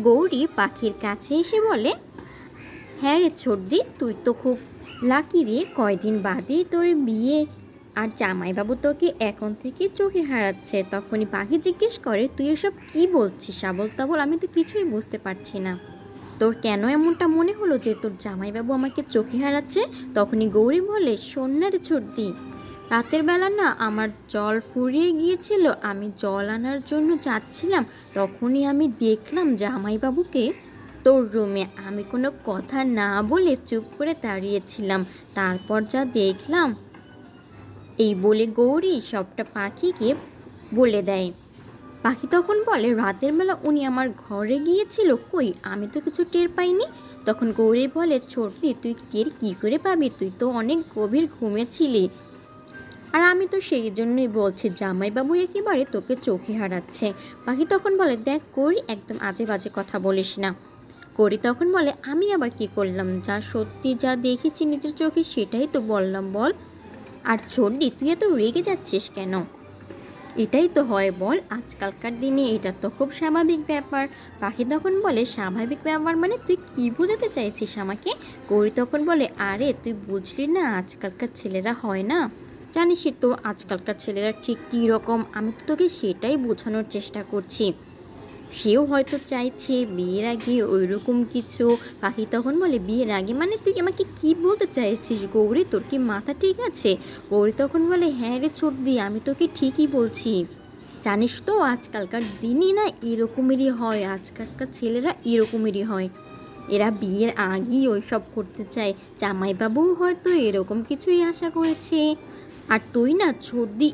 গৌরী পাখির কাছে এসে বলে, হ্যাঁ রে ছোটদি, তুই তো খুব লাকি রে, কয়দিন বাদেই তোর বিয়ে, আর জামাইবাবু তোকে এখন থেকে চোখে হারাচ্ছে। তখনই পাখি জিজ্ঞেস করে, তুই এসব কি বলছিস আবল তাবল, আমি তো কিছুই বুঝতে পারছি না। তোর কেন এমনটা মনে হলো যে তোর জামাইবাবু আমাকে চোখে হারাচ্ছে? তখনই গৌরী বলে, শোন না রে ছোটদি, রাতের বেলা না আমার জল ফুরিয়ে গিয়েছিল, আমি জল আনার জন্য যাচ্ছিলাম, তখনই আমি দেখলাম জামাইবাবুকে তোর রুমে। আমি কোনো কথা না বলে চুপ করে দাঁড়িয়েছিলাম, তারপর যা দেখলাম। এই বলে গৌরী সবটা পাখিকে বলে দেয়। পাখি তখন বলে, রাতের বেলা উনি আমার ঘরে গিয়েছিল, কই আমি তো কিছু টের পাইনি। তখন গৌরী বলে, ছোটদি তুই টের কী করে পাবি, তুই তো অনেক গভীর ঘুমেছিলি, আর আমি তো সেই জন্যই বলছি জামাইবাবু একেবারে তোকে চোখে হারাচ্ছে। পাখি তখন বলে, দেখ করি, একদম আজে বাজে কথা বলিস না। করি তখন বলে, আমি আবার কি করলাম, যা সত্যি যা দেখেছি নিজের চোখে সেটাই তো বললাম, বল। আর ছোটদি তুই এত রেগে যাচ্ছিস কেন? এটাই তো হয় বল, আজকালকার দিনে এটা তো খুব স্বাভাবিক ব্যাপার। পাখি তখন বলে, স্বাভাবিক ব্যাপার মানে তুই কি বোঝাতে চাইছিস আমাকে? গৌরী তখন বলে, আরে তুই বুঝলি না, আজকালকার ছেলেরা হয় না, জানিসই তো আজকালকার ছেলেরা ঠিক কী রকম, আমি তো তোকে সেটাই বোঝানোর চেষ্টা করছি। সেও হয়তো চাইছে বিয়ের আগে ওই রকম কিছু। পাখি তখন বলে, বিয়ের আগে মানে তুই আমাকে কি বলতে চাইছিস গৌরী, তোর কি মাথা ঠিক আছে? গৌরী তখন বলে, হ্যাঁ রে ছোটদি, আমি তোকে ঠিকই বলছি, জানিস তো আজকালকার দিনই না এরকমেরই হয়, আজকালকার ছেলেরা এরকমই হয়, এরা বিয়ের আগেই ওইসব করতে চায়, জামাইবাবুও হয়তো এরকম কিছুই আশা করেছে। আর তুই না ছোটদি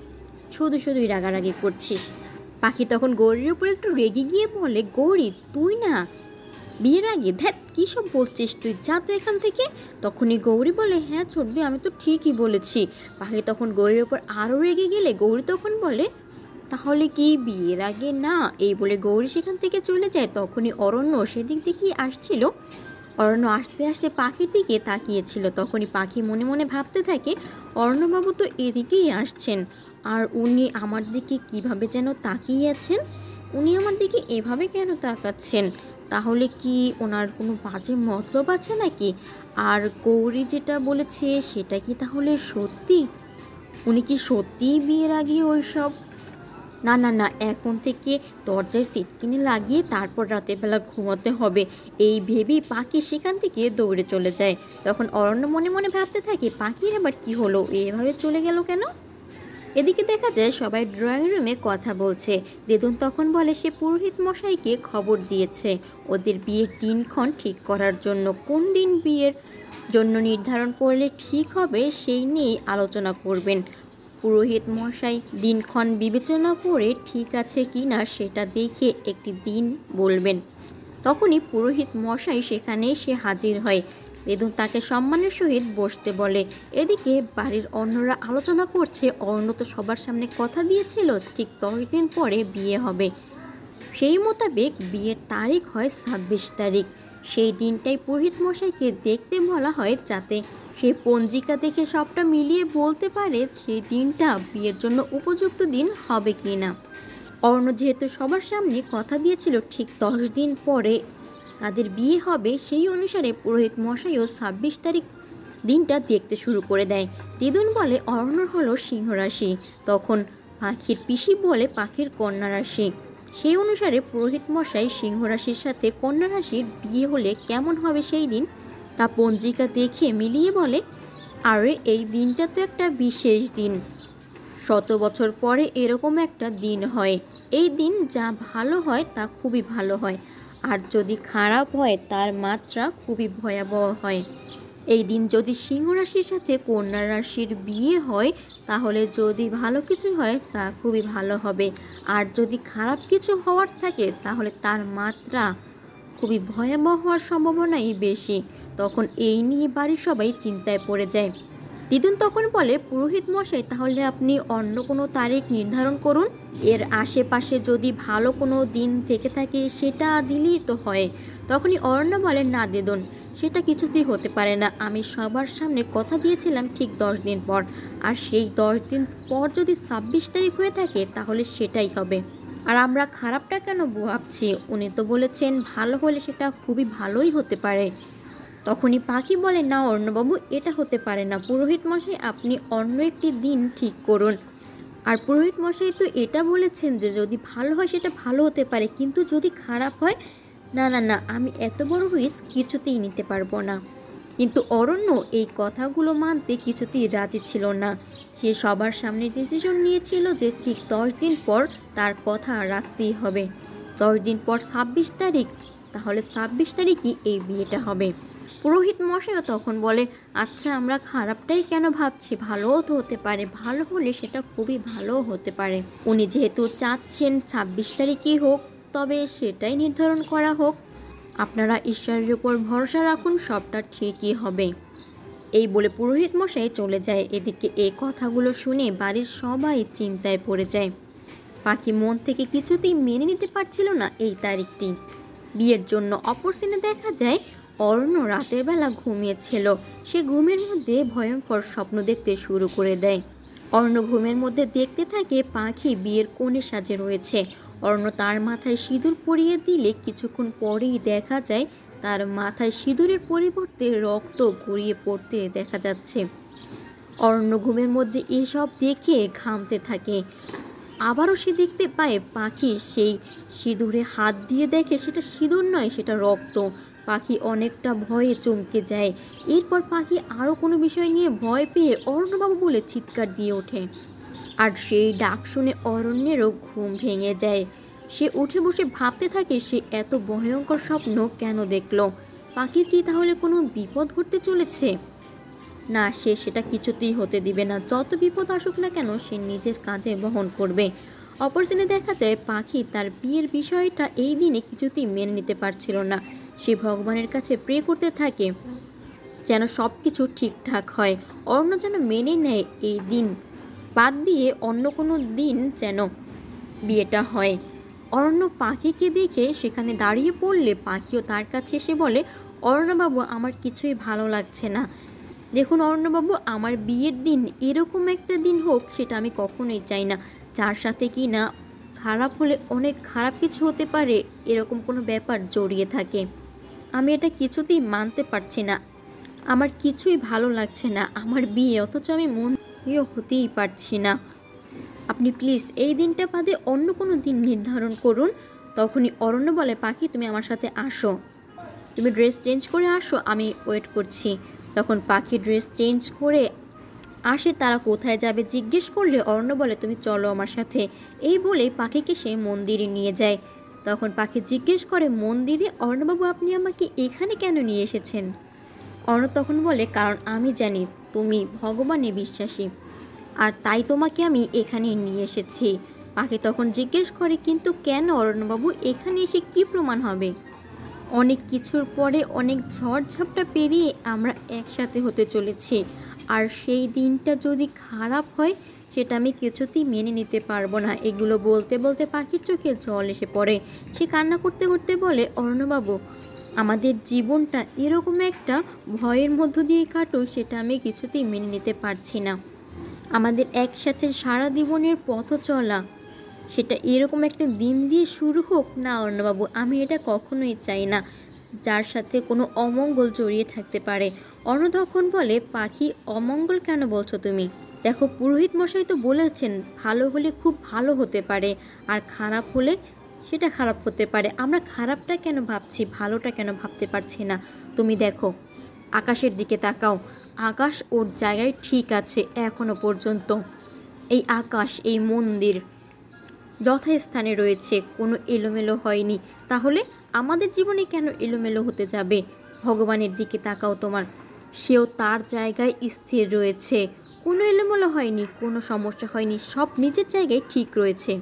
শুধু শুধুই রাগারাগি করছিস। পাখি তখন গৌরীর উপর একটু রেগে গিয়ে বলে, গৌরী তুই না বিয়ের আগে ধ্যাত কী সব বলছিস, তুই যা তো এখান থেকে। তখনই গৌরী বলে, হ্যাঁ ছোটদি আমি তো ঠিকই বলেছি। পাখি তখন গৌরীর উপর আরও রেগে গেলে গৌরী তখন বলে, তাহলে কি বিয়ের আগে না? এই বলে গৌরী সেখান থেকে চলে যায়। তখনই অরণ্য সেদিক দিকেই আসছিল। অরণ্য আসতে আসতে পাখির দিকে তাকিয়েছিল। তখনই পাখি মনে মনে ভাবতে থাকে, অরণ্যবাবু তো এদিকেই আসছেন, আর উনি আমার দিকে কিভাবে যেন তাকিয়ে আছেন, উনি আমার দিকে এভাবে কেন তাকাচ্ছেন? তাহলে কি ওনার কোনো বাজে মতলব আছে নাকি? আর গৌরী যেটা বলেছে সেটা কি তাহলে সত্যি? উনি কি সত্যিই বিয়ের আগে ওইসব? না না না, এখন থেকে দরজায় সিটকিনি লাগিয়ে তারপর রাতের বেলা ঘুমাতে হবে, এই ভেবেই পাখি সেখান থেকে দৌড়ে চলে যায়। তখন অরণ্য মনে মনে ভাবতে থাকে, পাখির আবার কি হলো, এভাবে চলে গেল কেন? এদিকে দেখা যায় সবাই ড্রয়িং রুমে কথা বলছে। দেদুন তখন বলে, সে পুরোহিত মশাইকে খবর দিয়েছে ওদের বিয়ের দিনক্ষণ ঠিক করার জন্য, কোন দিন বিয়ের জন্য নির্ধারণ করলে ঠিক হবে সেই নিয়েই আলোচনা করবেন। পুরোহিত মশাই দিনক্ষণ বিবেচনা করে ঠিক আছে কি না সেটা দেখে একটি দিন বলবেন। তখনই পুরোহিত মশাই সেখানে এসে হাজির হয়। বেদুন তাকে সম্মানের সহিত বসতে বলে। এদিকে বাড়ির অন্যরা আলোচনা করছে, অর্ণ তো সবার সামনে কথা দিয়েছিল ঠিক 10 দিন পরে বিয়ে হবে, সেই মোতাবেক বিয়ের তারিখ হয় 26 তারিখ। সেই দিনটাই পুরোহিত মশাইকে দেখতে বলা হয়, যাতে সে পঞ্জিকা দেখে সবটা মিলিয়ে বলতে পারে সেই দিনটা বিয়ের জন্য উপযুক্ত দিন হবে কি না। অর্ণ যেহেতু সবার সামনে কথা দিয়েছিল ঠিক 10 দিন পরে তাদের বিয়ে হবে, সেই অনুসারে পুরোহিত মশাইও 26 তারিখ দিনটা দেখতে শুরু করে দেয়। দিদুন বলে, অর্ণর হলো সিংহ রাশি। তখন পাখির পিসি বলে পাখির কন্যা রাশি। সেই অনুসারে পুরোহিত মশাই সিংহ রাশির সাথে কন্যা রাশির বিয়ে হলে কেমন হবে সেই দিন তা পঞ্জিকা দেখে মিলিয়ে বলে, আরে এই দিনটা তো একটা বিশেষ দিন, 100 বছর পরে এরকম একটা দিন হয়। এই দিন যা ভালো হয় তা খুবই ভালো হয়, আর যদি খারাপ হয় তার মাত্রা খুবই ভয়াবহ হয়। এই দিন যদি সিংহ রাশির সাথে কন্যা রাশির বিয়ে হয় তাহলে যদি ভালো কিছু হয় তা খুবই ভালো হবে, আর যদি খারাপ কিছু হওয়ার থাকে তাহলে তার মাত্রা খুবই ভয়াবহ হওয়ার সম্ভাবনাই বেশি। তখন এই নিয়ে বাড়ির সবাই চিন্তায় পড়ে যায়। দিদুন তখন বলে, পুরোহিত মশাই তাহলে আপনি অন্য কোনো তারিখ নির্ধারণ করুন, এর আশেপাশে যদি ভালো কোনো দিন থেকে থাকে সেটা দিলেই তো হয়। তখনই অরণ্য বলে, না দিদুন, সেটা কিছুতেই হতে পারে না, আমি সবার সামনে কথা দিয়েছিলাম ঠিক 10 দিন পর, আর সেই 10 দিন পর যদি 26 তারিখ হয়ে থাকে তাহলে সেটাই হবে। আর আমরা খারাপটা কেন ভাবছি? উনি তো বলেছেন ভালো হলে সেটা খুবই ভালোই হতে পারে। তখনই পাখি বলে, না অর্ণবাবু, এটা হতে পারে না। পুরোহিত মশাই, আপনি অন্য একটি দিন ঠিক করুন। আর পুরোহিত মশাই তো এটা বলেছেন যে যদি ভালো হয় সেটা ভালো হতে পারে, কিন্তু যদি খারাপ হয়, না না না, আমি এত বড় রিস্ক কিছুতেই নিতে পারবো না। কিন্তু অরণ্য এই কথাগুলো মানতে কিছুতেই রাজি ছিল না। সে সবার সামনে ডিসিশন নিয়েছিল যে ঠিক 10 দিন পর তার কথা রাখতেই হবে। 10 দিন পর 26 তারিখ, তাহলে 26 তারিখই এই বিয়েটা হবে। পুরোহিত মশাইও তখন বলে, আচ্ছা আমরা খারাপটাই কেন ভাবছি, ভালোও তো হতে পারে, ভালো হলে সেটা খুবই ভালো হতে পারে। উনি যেহেতু চাচ্ছেন 26 তারিখই হোক, তবে সেটাই নির্ধারণ করা হোক। আপনারা ঈশ্বরের উপর ভরসা রাখুন, সবটা ঠিকই হবে। এই বলে পুরোহিত মশাই চলে যায়। এদিকে এই কথাগুলো শুনে বাড়ির সবাই চিন্তায় পড়ে যায়। পাখি মন থেকে কিছুতেই মেনে নিতে পারছিল না এই তারিখটি বিয়ের জন্য। অপর সিনে দেখা যায় অরণ্য রাতের বেলা ঘুমিয়েছিল। সে ঘুমের মধ্যে ভয়ঙ্কর স্বপ্ন দেখতে শুরু করে দেয়। অরণ্য ঘুমের মধ্যে দেখতে থাকে পাখি বিয়ের কোণে সাজে রয়েছে। অরণ্য তার মাথায় সিঁদুর পরিয়ে দিলে কিছুক্ষণ পরেই দেখা যায় তার মাথায় সিঁদুরের পরিবর্তে রক্ত গড়িয়ে পড়তে দেখা যাচ্ছে। অরণ্য ঘুমের মধ্যে এসব দেখে ঘামতে থাকে। আবারও সে দেখতে পায় পাখি সেই সিঁদুরে হাত দিয়ে দেখে সেটা সিঁদুর নয়, সেটা রক্ত। পাখি অনেকটা ভয়ে চমকে যায়। এরপর পাখি আরও কোনো বিষয় নিয়ে ভয় পেয়ে অরণ্যবাবু বলে চিৎকার দিয়ে ওঠে। আর সেই ডাক শুনে অরণ্যেরও ঘুম ভেঙে যায়। সে উঠে বসে ভাবতে থাকে সে এত ভয়ঙ্কর স্বপ্ন কেন দেখলো। পাখির কি তাহলে কোনো বিপদ ঘটতে চলেছে? না, সে সেটা কিছুতেই হতে দিবে না। যত বিপদ আসুক না কেন সে নিজের কাঁধে বহন করবে। অপর দিনে দেখা যায় পাখি তার বিয়ের বিষয়টা এই দিনে কিছুতেই মেনে নিতে পারছিল না। সে ভগবানের কাছে প্রে করতে থাকে যেন সব কিছু ঠিকঠাক হয়। অন্য যেন মেনে নেয় এই দিন বাদ দিয়ে অন্য কোনো দিন যেন বিয়েটা হয়। অরণ্য পাখিকে দেখে সেখানে দাঁড়িয়ে পড়লে পাখিও তার কাছে এসে বলে, অরণ্যবাবু, আমার কিছুই ভালো লাগছে না। দেখুন অরণ্যবাবু, আমার বিয়ের দিন এরকম একটা দিন হোক সেটা আমি কখনোই চাই না, যার সাথে কি না খারাপ হলে অনেক খারাপ কিছু হতে পারে, এরকম কোনো ব্যাপার জড়িয়ে থাকে। আমি এটা কিছুতেই মানতে পারছি না। আমার কিছুই ভালো লাগছে না আমার বিয়ে, অথচ আমি মন দিয়েও হতেই পারছি না। আপনি প্লিজ এই দিনটা বাদে অন্য কোনো দিন নির্ধারণ করুন। তখনই অরণ্য বলে, পাখি তুমি আমার সাথে আসো, তুমি ড্রেস চেঞ্জ করে আসো, আমি ওয়েট করছি। তখন পাখি ড্রেস চেঞ্জ করে আসে। তারা কোথায় যাবে জিজ্ঞেস করলে অরণ্য বলে, তুমি চলো আমার সাথে। এই বলেই পাখিকে সে মন্দিরে নিয়ে যায়। তখন পাখি জিজ্ঞেস করে, মন্দিরে? অরণ্যবাবু, আপনি আমাকে এখানে কেন নিয়ে এসেছেন? অরণ্য তখন বলে, কারণ আমি জানি তুমি ভগবানে বিশ্বাসী, আর তাই তোমাকে আমি এখানে নিয়ে এসেছি। পাখি তখন জিজ্ঞেস করে, কিন্তু কেন অরণ্যবাবু, এখানে এসে কী প্রমাণ হবে? অনেক কিছুর পরে অনেক ঝড়ঝাপটা পেরিয়ে আমরা একসাথে হতে চলেছি, আর সেই দিনটা যদি খারাপ হয় সেটা আমি কিছুতেই মেনে নিতে পারবো না। এগুলো বলতে বলতে পাখির চোখে জল এসে পড়ে। সে কান্না করতে করতে বলে, অরণ্যবাবু, আমাদের জীবনটা এরকম একটা ভয়ের মধ্য দিয়ে কাটুক সেটা আমি কিছুতেই মেনে নিতে পারছি না। আমাদের একসাথে সারা জীবনের পথ চলা, সেটা এরকম একটা দিন দিয়ে শুরু হোক না অর্ণবাবু, আমি এটা কখনোই চাই না, যার সাথে কোনো অমঙ্গল জড়িয়ে থাকতে পারে। অর্ণ তখন বলে, পাখি, অমঙ্গল কেন বলছো তুমি? দেখো পুরোহিত মশাই তো বলেছেন ভালো হলে খুব ভালো হতে পারে, আর খারাপ হলে সেটা খারাপ হতে পারে। আমরা খারাপটা কেন ভাবছি, ভালোটা কেন ভাবতে পারছি না? তুমি দেখো আকাশের দিকে তাকাও, আকাশ ওর জায়গায় ঠিক আছে এখনো পর্যন্ত। এই আকাশ, এই মন্দির যথাস্থানে রয়েছে, কোনো এলোমেলো হয়নি। তাহলে আমাদের জীবনে কেন এলোমেলো হতে যাবে? ভগবানের দিকে তাকাও তোমার, সেও তার জায়গায় স্থির রয়েছে, কোনো এলোমেলো হয়নি, কোনো সমস্যা হয়নি, সব নিজের জায়গায় ঠিক রয়েছে।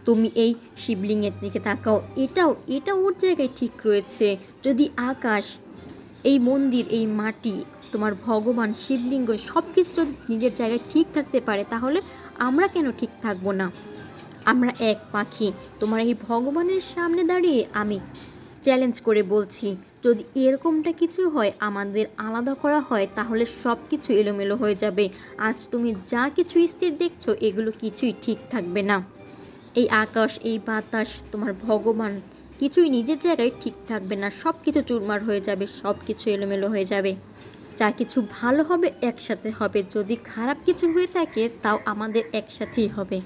তুমি এই শিবলিঙ্গের দিকে তাকাও, এটা ওর জায়গায় ঠিক রয়েছে। যদি আকাশ, এই মন্দির, এই মাটি, তোমার ভগবান, শিবলিঙ্গ সব কিছু যদি নিজের জায়গায় ঠিক থাকতে পারে, তাহলে আমরা কেন ঠিক থাকবো না? আমরা এক পাখি। তোমার এই ভগবানের সামনে দাঁড়িয়ে আমি চ্যালেঞ্জ করে বলছি, যদি এরকমটা কিছু হয়, আমাদের আলাদা করা হয়, তাহলে সব কিছু এলোমেলো হয়ে যাবে। আজ তুমি যা কিছু স্থির দেখছো, এগুলো কিছুই ঠিক থাকবে না। এই আকাশ, এই বাতাস, তোমার ভগবান কিছুই নিজের জায়গায় ঠিক থাকবে না। সব কিছু চুরমার হয়ে যাবে, সব কিছু এলোমেলো হয়ে যাবে। যা কিছু ভালো হবে একসাথে হবে, যদি খারাপ কিছু হয়ে থাকে তাও আমাদের একসাথেই হবে।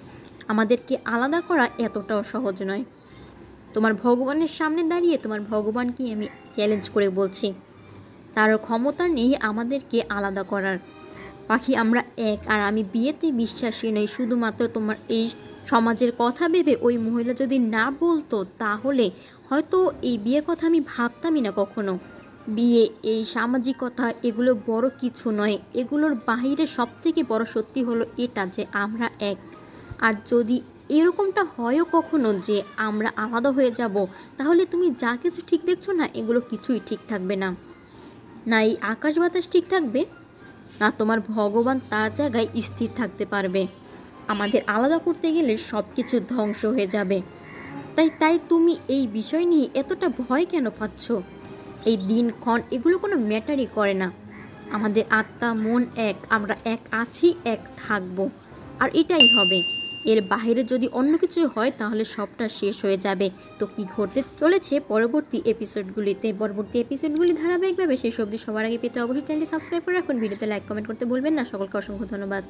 আমাদেরকে আলাদা করা এতটাও সহজ নয়। তোমার ভগবানের সামনে দাঁড়িয়ে তোমার ভগবানকে আমি চ্যালেঞ্জ করে বলছি, তারও ক্ষমতা নেই আমাদেরকে আলাদা করার। পাখি আমরা এক, আর আমি বিয়েতে বিশ্বাসী নই। শুধুমাত্র তোমার এই সমাজের কথা ভেবে ওই মহিলা যদি না বলতো তাহলে হয়তো এই বিয়ের কথা আমি ভাবতামই না কখনো। বিয়ে, এই সামাজিকতা, এগুলো বড় কিছু নয়। এগুলোর বাহিরে সবথেকে বড় সত্যি হলো এটা যে আমরা এক। আর যদি এরকমটা হয়ও কখনো যে আমরা আলাদা হয়ে যাব, তাহলে তুমি যা কিছু ঠিক দেখছো না, এগুলো কিছুই ঠিক থাকবে না। না এই আকাশ বাতাস ঠিক থাকবে, না তোমার ভগবান তার জায়গায় স্থির থাকতে পারবে। আমাদের আলাদা করতে গেলে সব কিছু ধ্বংস হয়ে যাবে। তাই তুমি এই বিষয় নিয়ে এতটা ভয় কেন পাচ্ছ? এই দিনক্ষণ এগুলো কোনো ম্যাটারই করে না। আমাদের আত্মা মন এক, আমরা এক আছি, এক থাকবো, আর এটাই হবে। এর বাইরে যদি অন্য কিছু হয় তাহলে সবটা শেষ হয়ে যাবে। তো কি ঘটতে চলেছে পরবর্তী এপিসোডগুলি ধারাবাহিকভাবে শেষ অবধি সবার আগে পেতে অবশ্যই চ্যানেলটি সাবস্ক্রাইব করে রাখুন। ভিডিওতে লাইক কমেন্ট করতে ভুলবেন না। সকলকে অসংখ্য ধন্যবাদ।